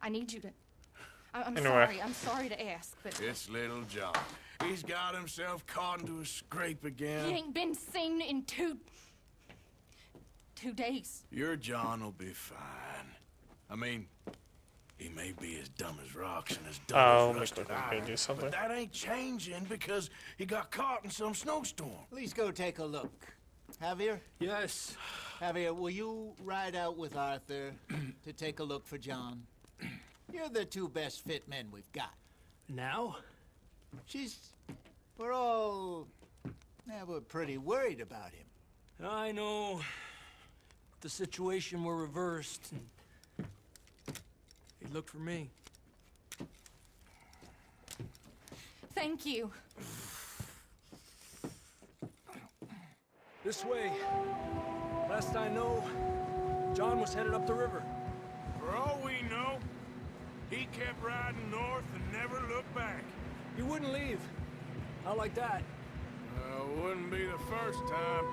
I need you to... I'm Anyway. sorry. I'm sorry to ask, but... It's little John. He's got himself caught into a scrape again. He ain't been seen in 2 days. Your John will be fine. I mean, he may be as dumb as rocks and as dull as rusted iron, do something. but that ain't changing because he got caught in some snowstorm. Please go take a look. Javier? Yes. Javier, will you ride out with Arthur to take a look for John? You're the 2 best fit men we've got. Now? We're pretty worried about him. I know. The situation were reversed. And he looked for me. Thank you. This way. Last I know, John was headed up the river. For all we know, he kept riding north and never looked back. He wouldn't leave. Not like that. Wouldn't be the first time.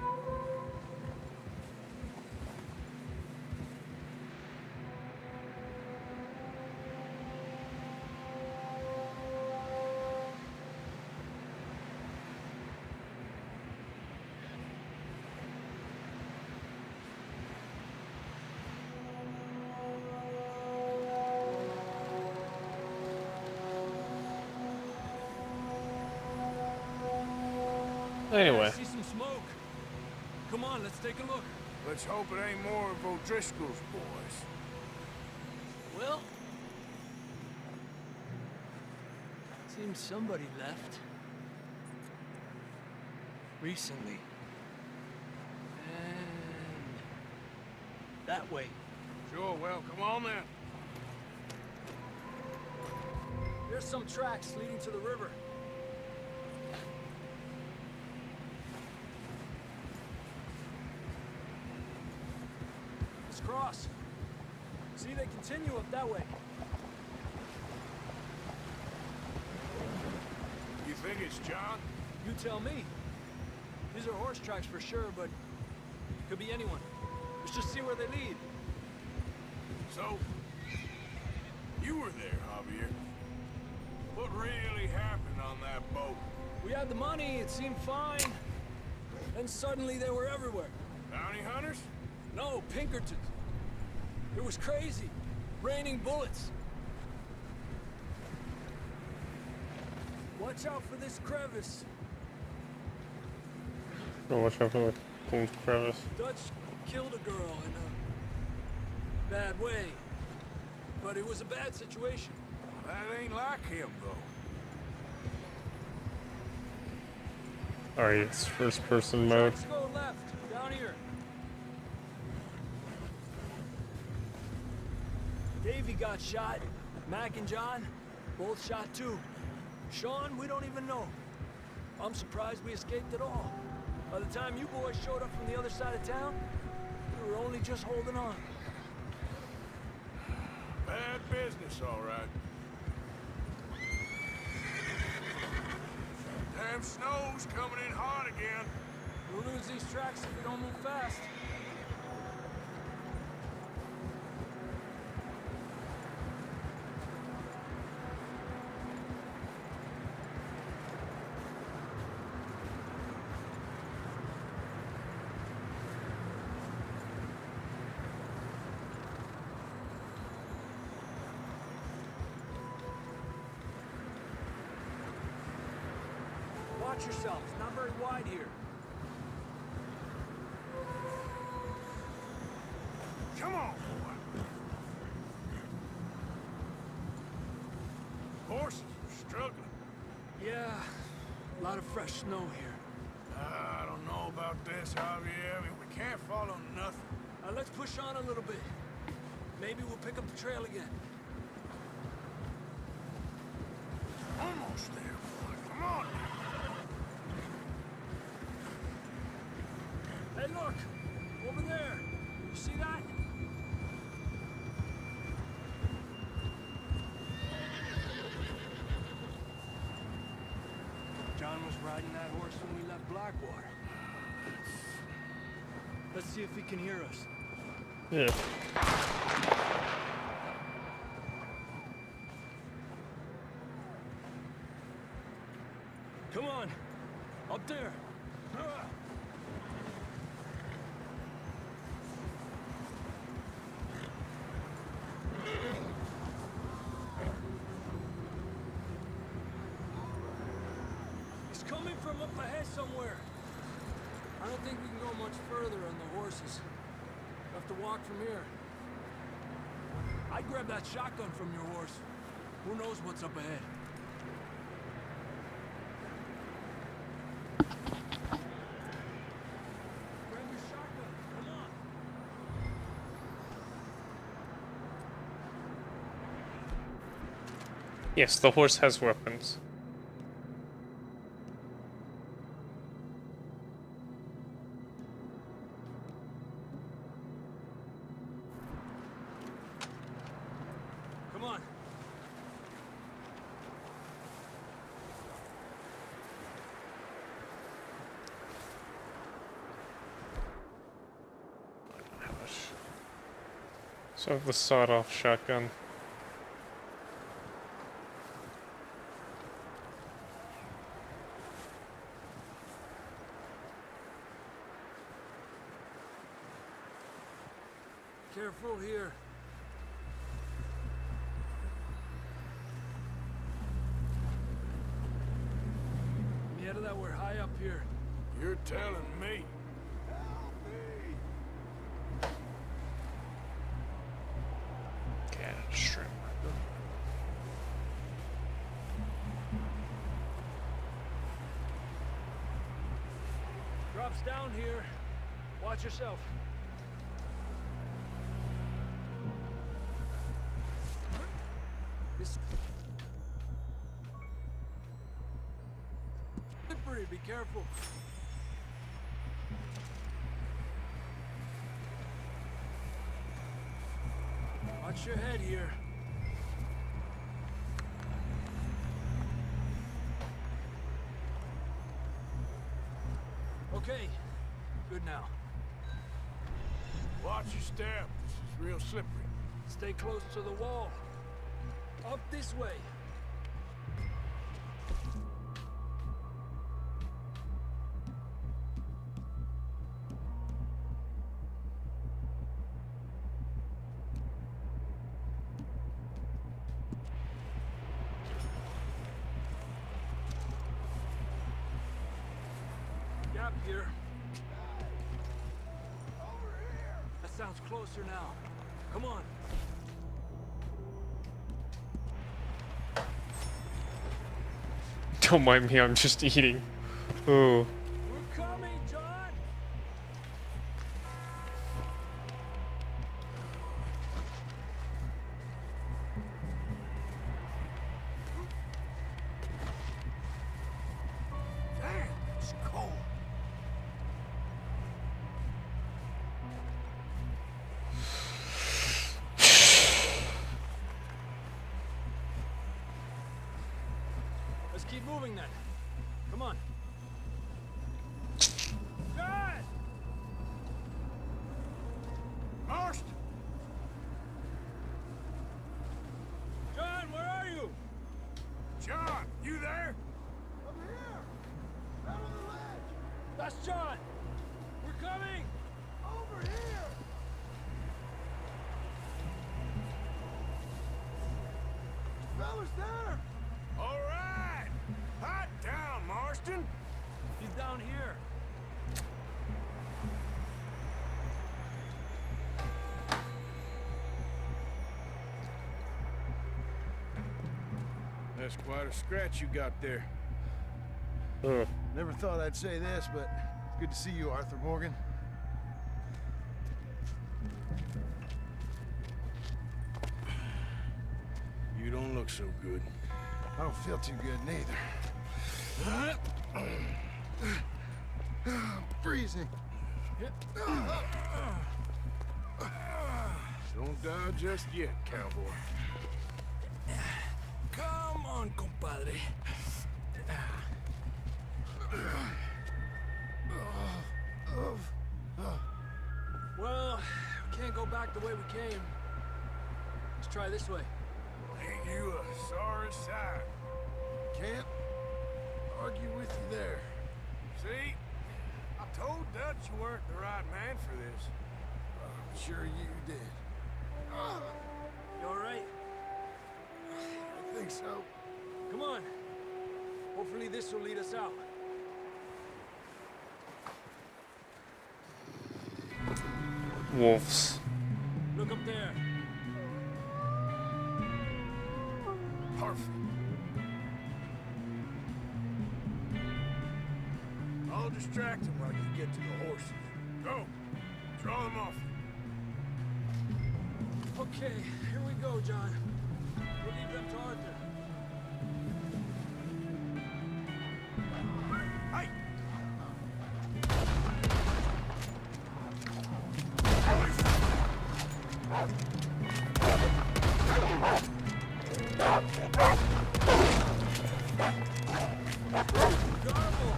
Anyway. I see some smoke. Come on, let's take a look. Let's hope it ain't more of O'Driscoll's boys. Well, seems somebody left. Recently. And that way. Sure, well, come on then. There's some tracks leading to the river. Let's cross. See, they continue up that way. You think it's John? You tell me. These are horse tracks for sure, but could be anyone. Let's just see where they lead. So, you were there, Javier. What really happened on that boat? We had the money, it seemed fine. Then suddenly they were everywhere. Bounty hunters? No, Pinkertons. It was crazy. Raining bullets. Watch out for this crevice. Oh, watch out for the crevice. Dutch killed a girl in a bad way. But it was a bad situation. That ain't like him, though. Alright, it's first person mode. Let's go left, down here. Davey got shot. Mac and John, both shot too. Sean, we don't even know. I'm surprised we escaped at all. By the time you boys showed up from the other side of town, we were only just holding on. Bad business, all right. Damn snow's coming in hard again. We'll lose these tracks if we don't move fast. Watch yourself. It's not very wide here. Come on, boy. Horses are struggling. Yeah, a lot of fresh snow here. I don't know about this, Javier. I mean, we can't follow nothing. Let's push on a little bit. Maybe we'll pick up the trail again. Almost there, boy. Come on. Hey, look! Over there! You see that? John was riding that horse when we left Blackwater. Let's see if he can hear us. Yeah. Come on. Up there. He's coming from up ahead somewhere. I don't think we can go much further on the horses. We'll have to walk from here. I'd grab that shotgun from your horse. Who knows what's up ahead? Grab your shotgun. Come on. Yes, the horse has weapons. Come on. So the sawed-off shotgun. Careful here. Get that we're high up here. You're telling me. Cannon shrimp. Drops down here. Watch yourself. This slippery, be careful. Watch your head here. Okay, good now. Watch your step. This is real slippery. Stay close to the wall. Up this way. Gap here. That sounds closer now. Come on. Don't mind me, I'm just eating. Ooh. We're coming, John! Damn, it's cold. Let's keep moving then. Come on. John! Marston! John, where are you? John, you there? That's John! We're coming! Over here! Fellas there! All right! Hot down, Marston! He's down here. That's quite a scratch you got there. Ugh. Never thought I'd say this, but it's good to see you, Arthur Morgan. You don't look so good. I don't feel too good neither. I'm freezing. Don't die just yet, cowboy. Come on, compadre. Well, we can't go back the way we came. Let's try this way. Ain't you a sorry sight? Camp? argue with you there. See? I told Dutch you weren't the right man for this. I'm sure you did. You all right? I think so. Come on. Hopefully this will lead us out. Wolves. Look up there. Perfect. I'll distract him while you get to the horses. Go. Draw them off. Okay, here we go, John. We'll leave them to Arthur. Hey! Garble!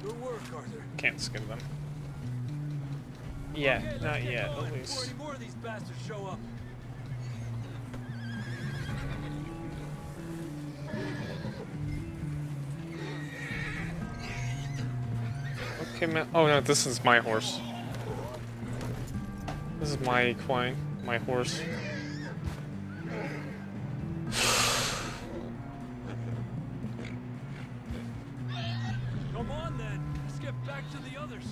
Good work, Arthur. Can't skin them. Yeah, Okay, let's not get yet, going at before least. any more of these bastards show up. Okay, man. Oh no, this is my horse. This is my equine, my horse. Come on, then. Let's get back to the others.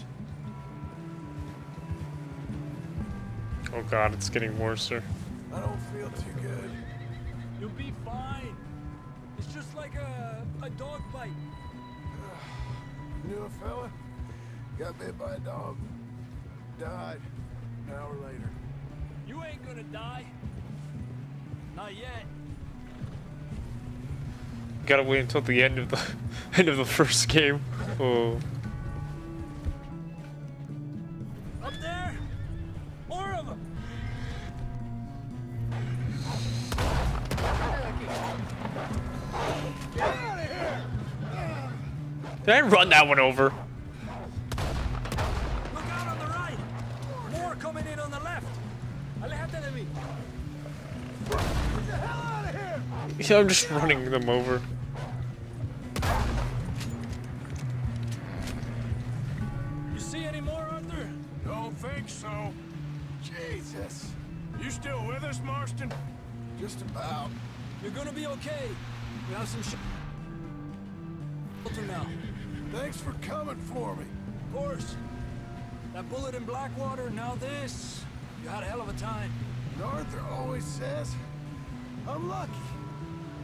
Oh god, it's getting worse. I don't feel too good. You'll be fine. It's just like a dog bite. Knew a fella? Got bit by a dog. Died an hour later. You ain't gonna die. Not yet. Gotta wait until the end of the end of the first game. Oh, Up there! More of them! did I run that one over? Look out on the right! More coming in on the left! Aléjate de mí! Yeah, I'm just running them over. You see any more, Arthur? Don't think so. Jesus. You still with us, Marston? Just about. You're gonna be okay. We have some shelter now. Thanks for coming for me. Of course. That bullet in Blackwater, now this. You had a hell of a time. And Arthur always says, I'm lucky.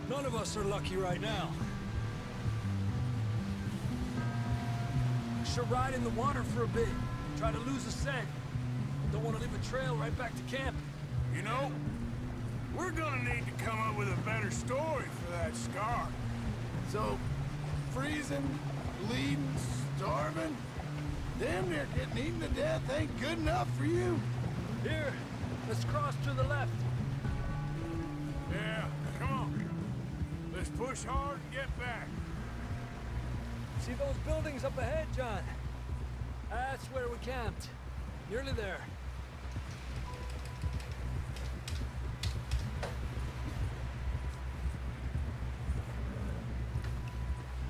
None of us are lucky right now. We should ride in the water for a bit. Try to lose the scent. Don't want to leave a trail right back to camp. You know, we're gonna need to come up with a better story for that scar. So, freezing, bleeding, starving, damn near getting eaten to death ain't good enough for you. Here, let's cross to the left. Yeah, come on. Let's push hard and get back. See those buildings up ahead, John? That's where we camped. Nearly there.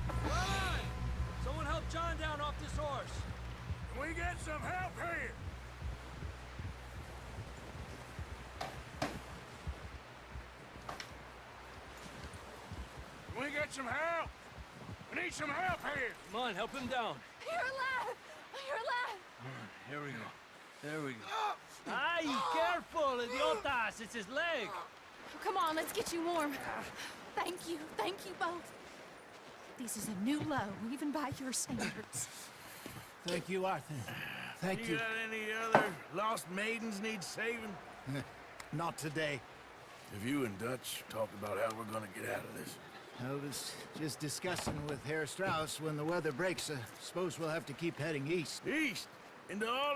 Come on! Someone help John down off this horse. Can we get some help here? Can we get some help? We need some help here. Come on, help him down. You're alive! You're alive! Here we go. There we go. Ay, careful, idiotas! It's his leg. Come on, let's get you warm. Thank you both. This is a new low, even by your standards. Thank you, Arthur. Thank You you. got any other lost maidens need saving? Not today. Have you and Dutch talked about how we're gonna get out of this? I was just discussing with Herr Strauss when the weather breaks. Suppose we'll have to keep heading east. East? Into all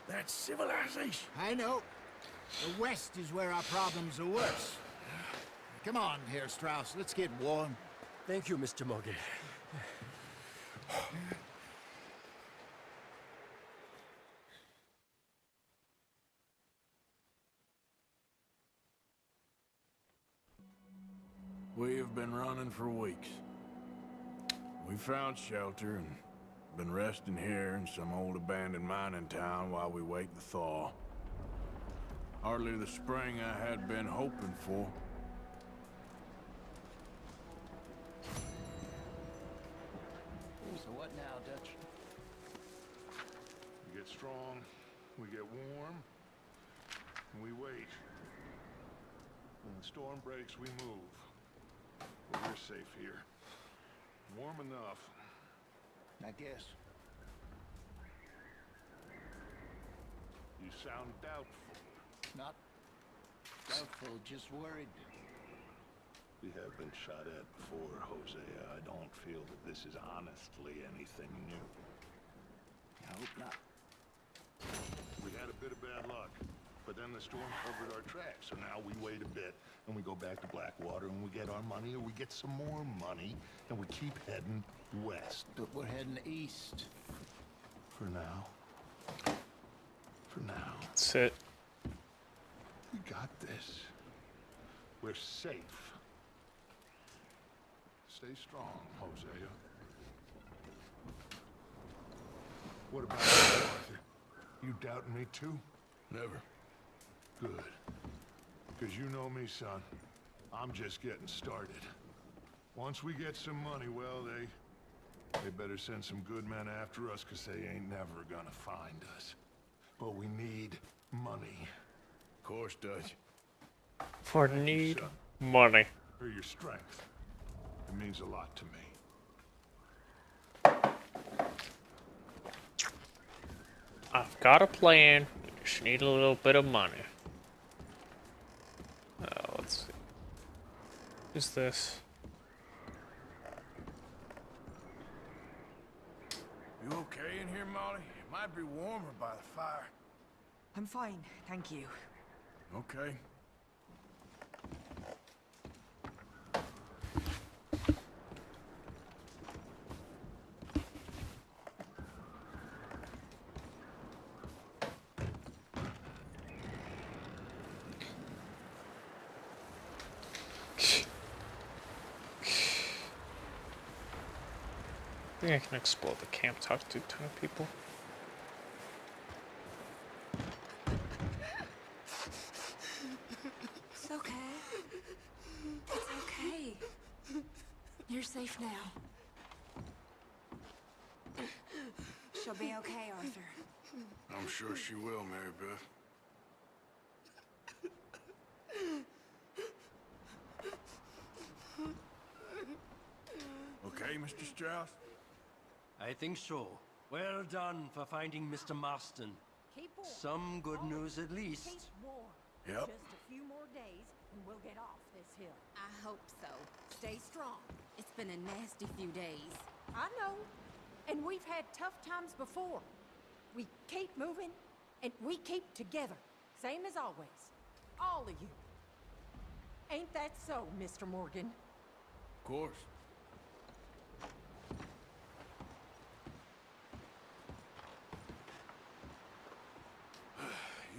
that civilization? I know. The west is where our problems are worse. Come on, Herr Strauss. Let's get warm. Thank you, Mr. Morgan. We have been running for weeks. We found shelter and been resting here in some old abandoned mining town while we wait the thaw. Hardly the spring I had been hoping for. So what now, Dutch? We get strong, we get warm, and we wait. When the storm breaks, we move. But we're safe here. Warm enough. I guess. You sound doubtful. Not doubtful, just worried. We have been shot at before, Hosea. I don't feel that this is honestly anything new. I hope not. We had a bit of bad luck, but then the storm covered our tracks, so now we wait a bit, and we go back to Blackwater, and we get our money, or we get some more money, and we keep heading west. But we're heading east. For now. For now. That's it. We got this. We're safe. Stay strong, Hosea. What about you, Arthur? You doubting me too? Never. Good. Because you know me, son. I'm just getting started. Once we get some money, well, they better send some good men after us, because they ain't never gonna find us. But we need money. Of course, Dutch. For need son. money. For your strength. It means a lot to me. I've got a plan. We just need a little bit of money. Let's see. Who's this? You okay in here, Molly? It might be warmer by the fire. I'm fine, thank you. Okay. I think I can explore the camp, talk to 10 people. It's okay. It's okay. You're safe now. She'll be okay, Arthur. I'm sure she will, Mary Beth. Okay, Mr. Strauss? I think so. Well done for finding Mr. Marston. Keep warm. Some good news at least. Keep warm. Yep. Just a few more days and we'll get off this hill. I hope so. Stay strong. It's been a nasty few days. I know. And we've had tough times before. We keep moving and we keep together. Same as always. All of you. Ain't that so, Mr. Morgan? Of course.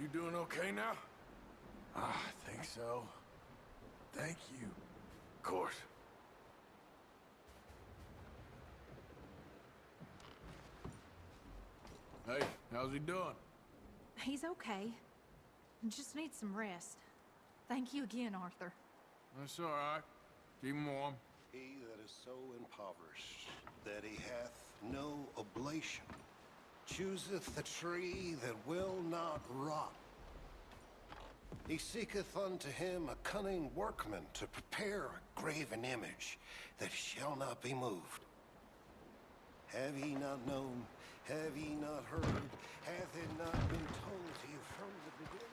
You doing okay now? I think so. Thank you. Of course. Hey, how's he doing? He's okay. Just needs some rest. Thank you again, Arthur. That's all right. Keep him warm. He that is so impoverished that he hath no oblation chooseth the tree that will not rot. He seeketh unto him a cunning workman to prepare a graven image that shall not be moved. Have ye not known? Have ye not heard? Hath it not been told to you from the beginning?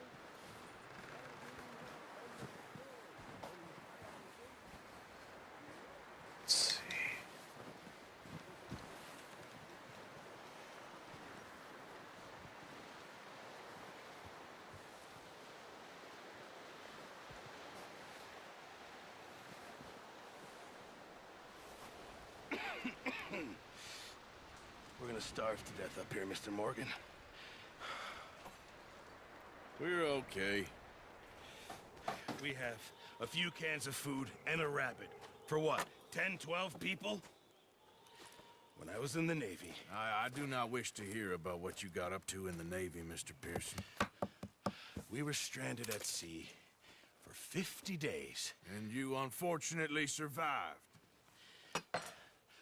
Let's see. We're gonna starve to death up here, Mr. Morgan. We're okay. We have a few cans of food and a rabbit. For what, 10, 12 people? when I was in the Navy. I do not wish to hear about what you got up to in the Navy, Mr. Pearson. We were stranded at sea for 50 days. And you unfortunately survived.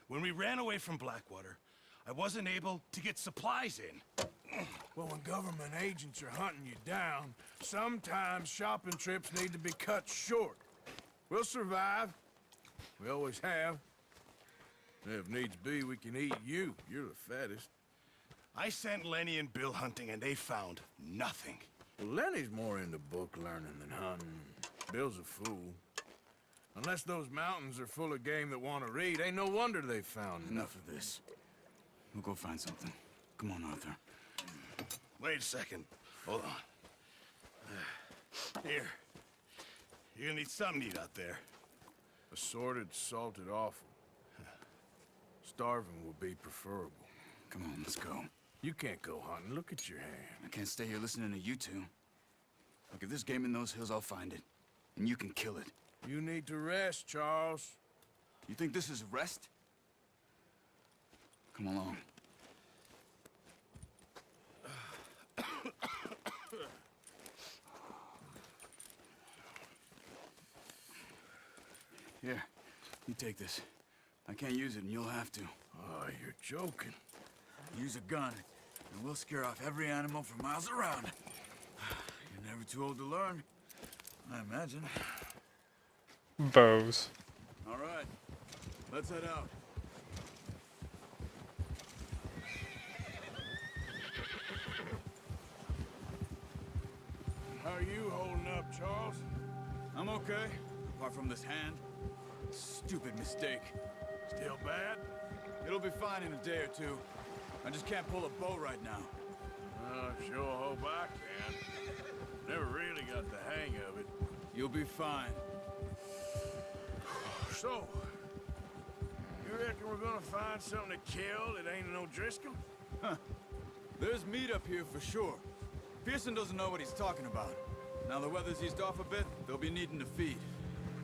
When we ran away from Blackwater, I wasn't able to get supplies in. Well, when government agents are hunting you down, sometimes shopping trips need to be cut short. We'll survive. We always have. If needs be, we can eat you. You're the fattest. I sent Lenny and Bill hunting, and they found nothing. Well, Lenny's more into book learning than hunting. Bill's a fool. Unless those mountains are full of game that want to read, ain't no wonder they found Enough of this. We'll go find something. Come on, Arthur. Wait a second. Hold on. Here. You're gonna need something to eat out there. Assorted, salted offal. Starving will be preferable. Come on, let's go. You can't go hunting. Look at your hand. I can't stay here listening to you two. Look, if there's game in those hills, I'll find it. And you can kill it. You need to rest, Charles. You think this is rest? Come along. Here, you take this. I can't use it, and you'll have to. Oh, you're joking. Use a gun, and we'll scare off every animal for miles around. You're never too old to learn, I imagine. Bows. All right, let's head out. How are you holding up, Charles? I'm okay, apart from this hand. Stupid mistake. Still bad? It'll be fine in a day or two. I just can't pull a bow right now. Sure hope I can. Never really got the hang of it. You'll be fine. So, you reckon we're gonna find something to kill that ain't no Driscoll? Huh. There's meat up here for sure. Pearson doesn't know what he's talking about. Now the weather's eased off a bit, they'll be needing to feed.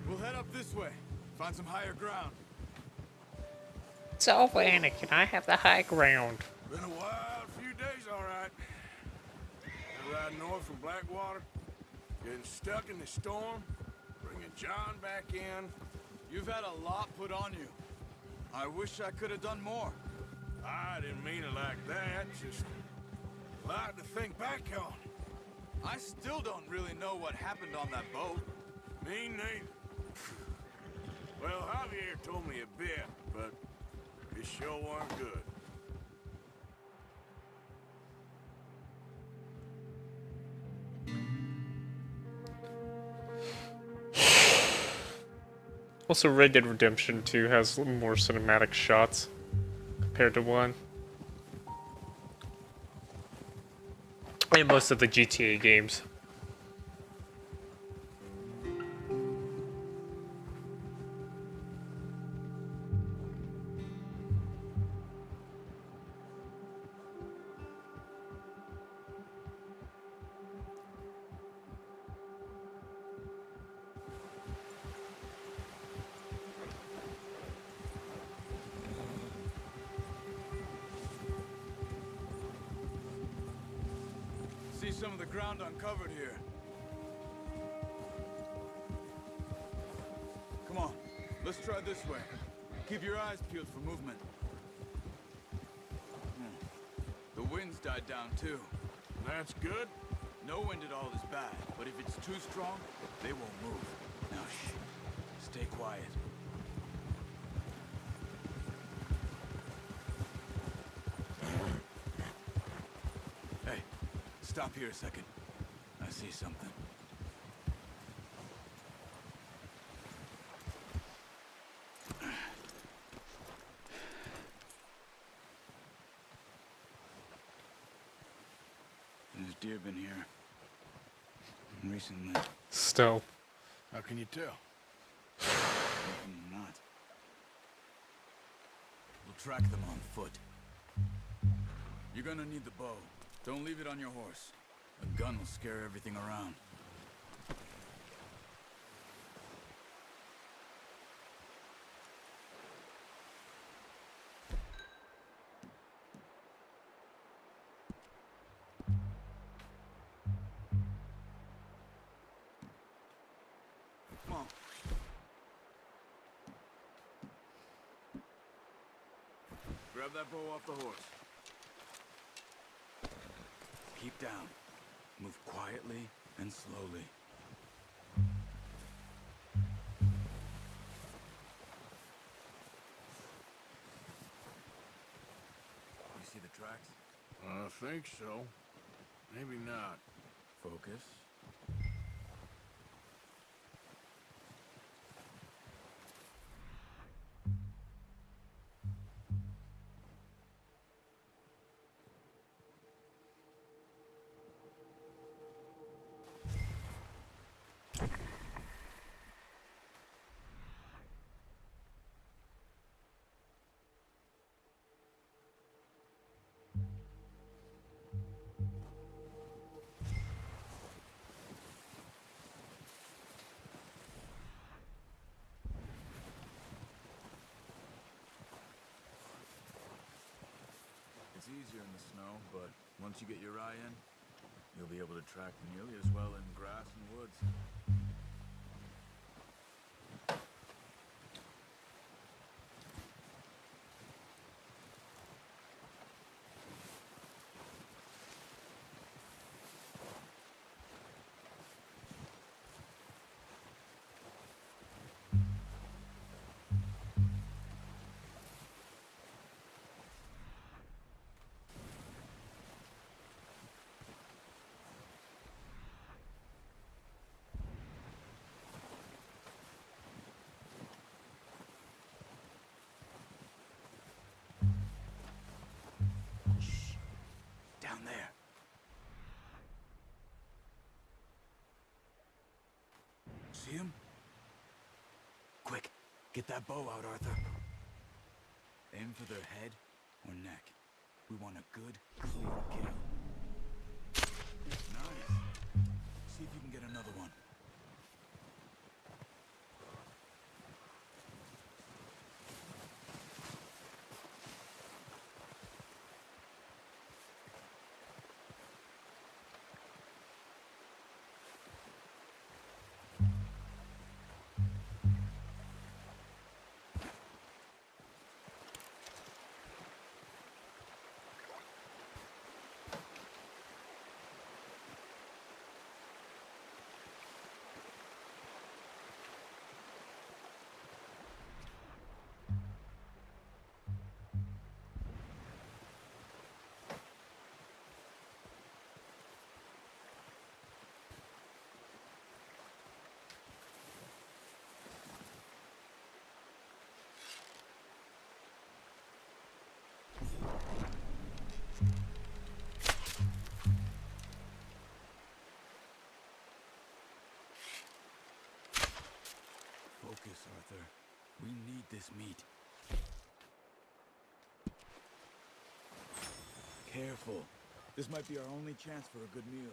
We'll head up this way, find some higher ground. It's over, Anakin. I have the high ground. Been a wild few days, all right. Been riding north from Blackwater, getting stuck in the storm, bringing John back in. You've had a lot put on you. I wish I could have done more. I didn't mean it like that, just a lot to think back on. I still don't really know what happened on that boat. Me neither. Well, Javier told me a bit, but it sure weren't good. Also, Red Dead Redemption 2 has more cinematic shots compared to 1. And most of the GTA games. See some of the ground uncovered here. Come on, let's try this way. Keep your eyes peeled for movement. The wind's died down too. That's good. No wind at all is bad, but if it's too strong, they won't move. Now shh, stay quiet. Hey, stop here a second. I see something. There's deer been here recently. Still. How can you tell? Not. We'll track them on foot. You're gonna need the bow. Don't leave it on your horse. A gun will scare everything around. Grab that bow off the horse. Keep down. Move quietly and slowly. You see the tracks? I think so. Maybe not. Focus. It's easier in the snow, but once you get your eye in, you'll be able to track nearly as well in grass and woods. Down there. See him? Quick, get that bow out, Arthur. Aim for their head or neck. We want a good, clean kill. Nice. See if you can get another one. Focus, Arthur. We need this meat. Careful. This might be our only chance for a good meal.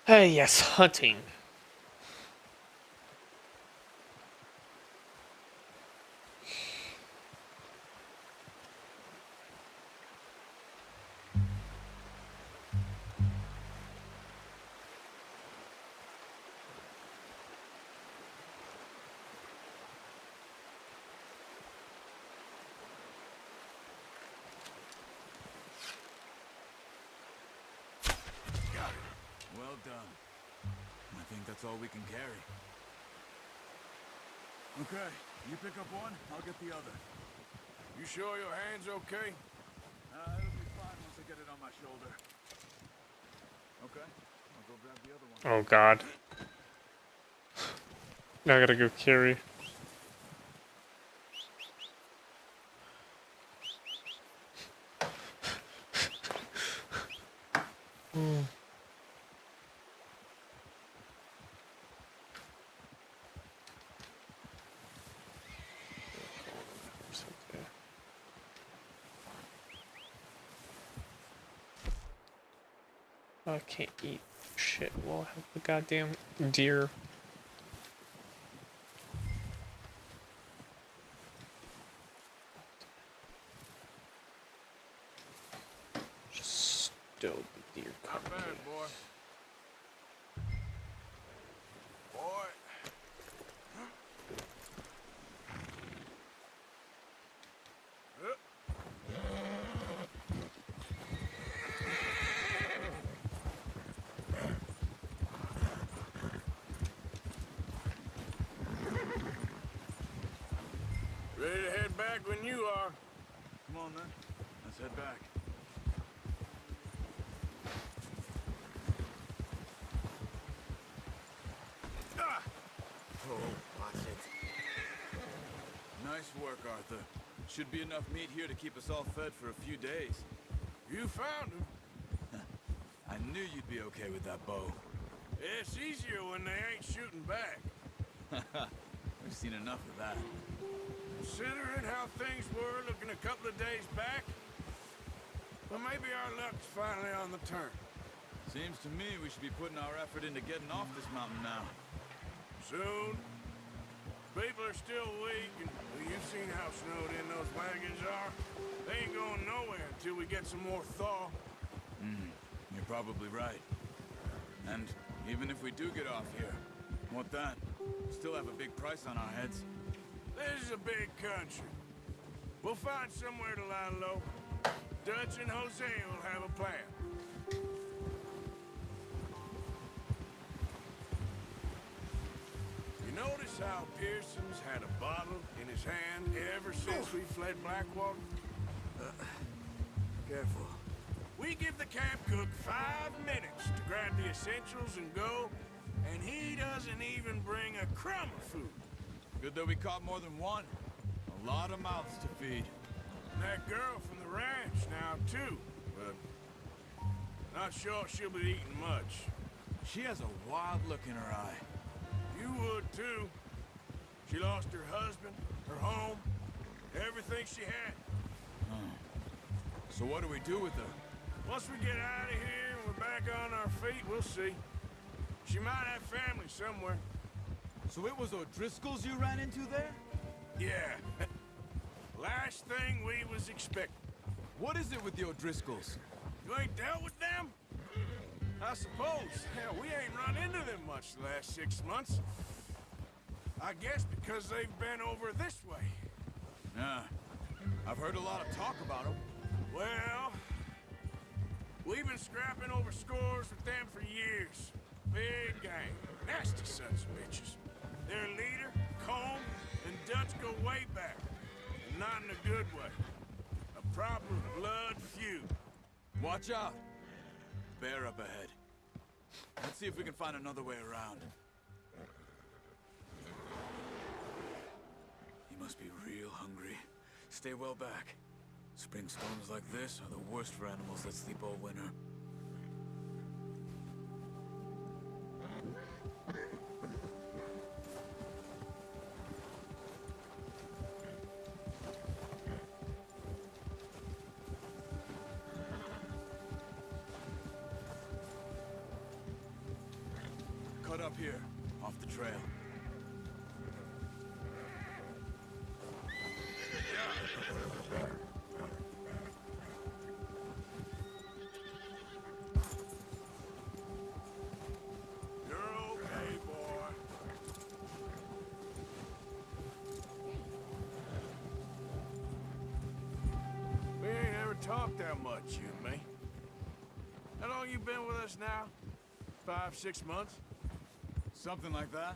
Yes, hunting. Well done. I think that's all we can carry. Okay, you pick up one, I'll get the other. You sure your hand's okay? It'll be fine once I get it on my shoulder. Okay, I'll go grab the other one. Oh god. Now I gotta go carry. I can't eat shit. We'll have the goddamn deer. Just still the deer Not carcass. bad, boy. Boy. Ready to head back when you are. Come on, then. Let's head back. Ah! Oh, watch it. Nice work, Arthur. Should be enough meat here to keep us all fed for a few days. You found him. I knew you'd be okay with that bow. It's easier when they ain't shooting back. We've seen enough of that. Considering how things were looking a couple of days back, well, maybe our luck's finally on the turn. Seems to me we should be putting our effort into getting off this mountain now. Soon. People are still weak, and well, you've seen how snowed in those wagons are. They ain't going nowhere until we get some more thaw. You're probably right. And even if we do get off here, what then? Still have a big price on our heads. This is a big country. We'll find somewhere to lie low. Dutch and Jose will have a plan. You notice how Pearson's had a bottle in his hand ever since we fled Blackwater? Careful. We give the camp cook 5 minutes to grab the essentials and go, and he doesn't even bring a crumb of food. Good that we caught more than one. A lot of mouths to feed. And that girl from the ranch now, too. But not sure she'll be eating much. She has a wild look in her eye. You would, too. She lost her husband, her home, everything she had. So what do we do with her? Once we get out of here and we're back on our feet, we'll see. She might have family somewhere. So it was O'Driscoll's you ran into there? Yeah. Last thing we was expecting. What is it with the O'Driscolls? You ain't dealt with them? I suppose. Hell, we ain't run into them much the last 6 months. I guess because they've been over this way. Yeah. I've heard a lot of talk about them. Well, we've been scrapping over scores with them for years. Big gang. Nasty sons of bitches. Their leader, Combe, and Dutch go way back. And not in a good way. A proper blood feud. Watch out. Bear up ahead. Let's see if we can find another way around. He must be real hungry. Stay well back. Spring storms like this are the worst for animals that sleep all winter. Cut up here, off the trail. You're okay, boy. We ain't ever talked that much, you and me. How long you been with us now? 5, 6 months? Something like that?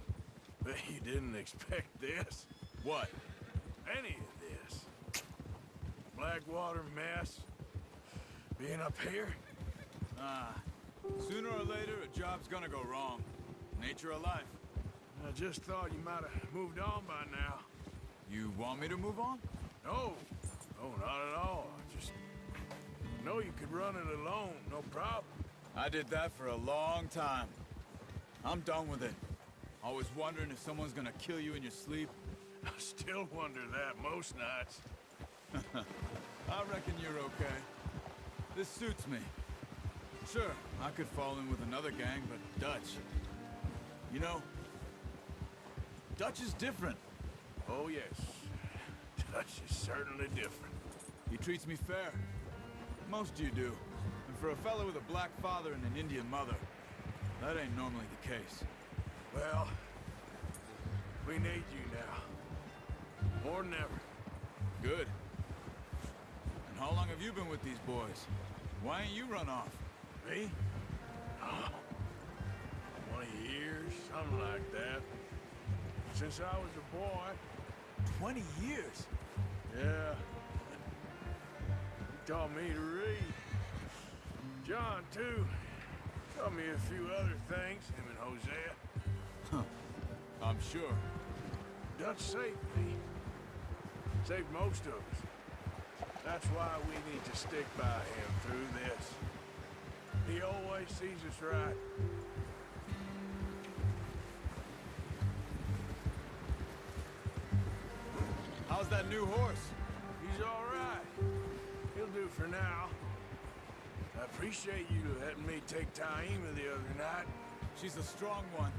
Bet you didn't expect this. What? Any of this. Blackwater mess. Being up here. Sooner or later, a job's gonna go wrong. Nature of life. I just thought you might have moved on by now. You want me to move on? No. No, not at all. I just know you could run it alone, no problem. I did that for a long time. I'm done with it. Always wondering if someone's gonna kill you in your sleep. I still wonder that most nights. I reckon you're okay. This suits me. Sure, I could fall in with another gang, but Dutch... You know, Dutch is different. Oh, yes. Dutch is certainly different. He treats me fair. Most of you do. And for a fellow with a black father and an Indian mother, that ain't normally the case. Well, we need you now. More than ever. Good. And how long have you been with these boys? Why ain't you run off? Me? Oh, 20 years, something like that. Since I was a boy. 20 years? Yeah. He taught me to read. John, too. Taught me a few other things, him and Hosea. Huh. I'm sure. Dutch saved me. Saved most of us. That's why we need to stick by him through this. He always sees us right. How's that new horse? He's all right. He'll do for now. I appreciate you letting me take Taima the other night. She's a strong one.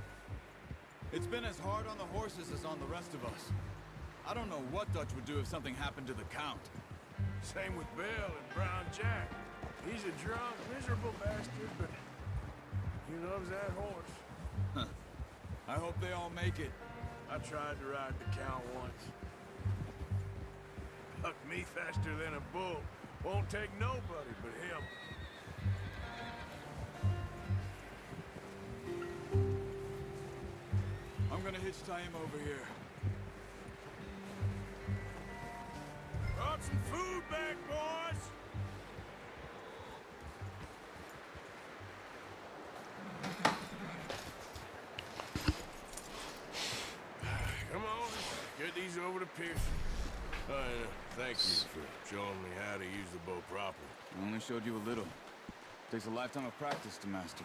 It's been as hard on the horses as on the rest of us. I don't know what Dutch would do if something happened to the Count. Same with Bill and Brown Jack. He's a drunk, miserable bastard, but he loves that horse. Huh. I hope they all make it. I tried to ride the Count once. Bucked me faster than a bull. Won't take nobody but him. I'm gonna hitch Taima over here. Brought some food back, boys! Come on, get these over to Pearson. Thank you for showing me how to use the bow properly. I only showed you a little. Takes a lifetime of practice to master.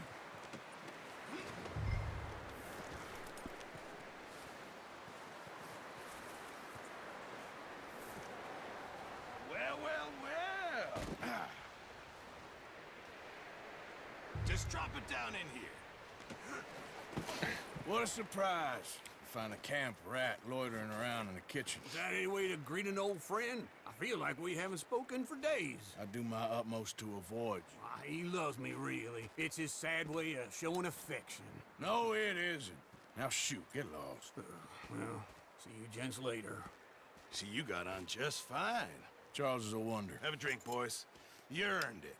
Well, well, well. Just drop it down in here. What a surprise. Find a camp rat loitering around in the kitchen. Is that any way to greet an old friend? I feel like we haven't spoken for days. I do my utmost to avoid you. Why, he loves me, really. It's his sad way of showing affection. No, it isn't. Now shoot, get lost. Well, see you gents later. See, you got on just fine. Charles is a wonder. Have a drink, boys. You earned it.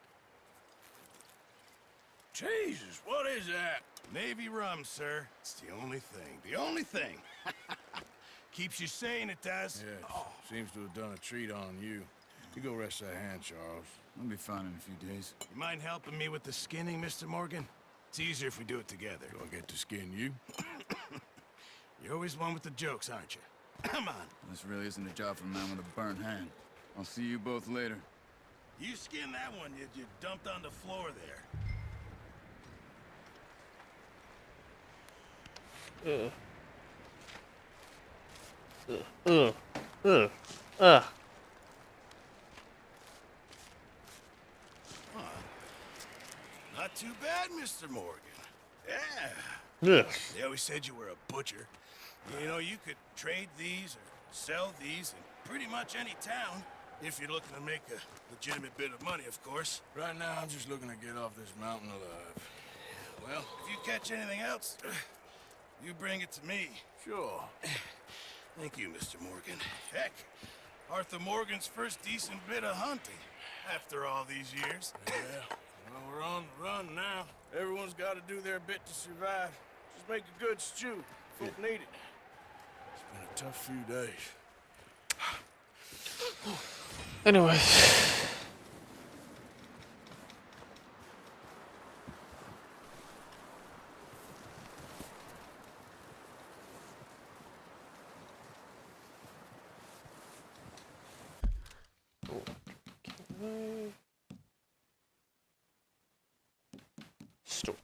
Jesus, what is that? Navy rum, sir. It's the only thing. The only thing. Keeps you sane, it does. Yeah, seems to have done a treat on you. You go rest that hand, Charles. I'll be fine in a few days. You mind helping me with the skinning, Mr. Morgan? It's easier if we do it together. Do I get to skin you? You're always one with the jokes, aren't you? Come on. This really isn't a job for a man with a burnt hand. I'll see you both later. You skin that one you dumped on the floor there. Not too bad, Mr. Morgan. Yeah. Yes. They always said you were a butcher. You know, you could trade these or sell these in pretty much any town, if you're looking to make a legitimate bit of money, of course. Right now, I'm just looking to get off this mountain alive. Well, if you catch anything else, you bring it to me. Sure. Thank you, Mr. Morgan. Heck, Arthur Morgan's first decent bit of hunting after all these years. Yeah. Well, we're on the run now. Everyone's got to do their bit to survive. Just make a good stew. Folk need it. It's been a tough few days. Anyway. Story.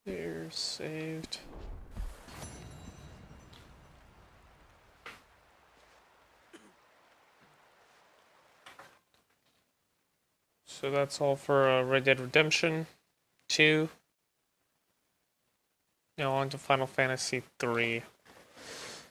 They're saved. So that's all for Red Dead Redemption 2. Now on to Final Fantasy 3.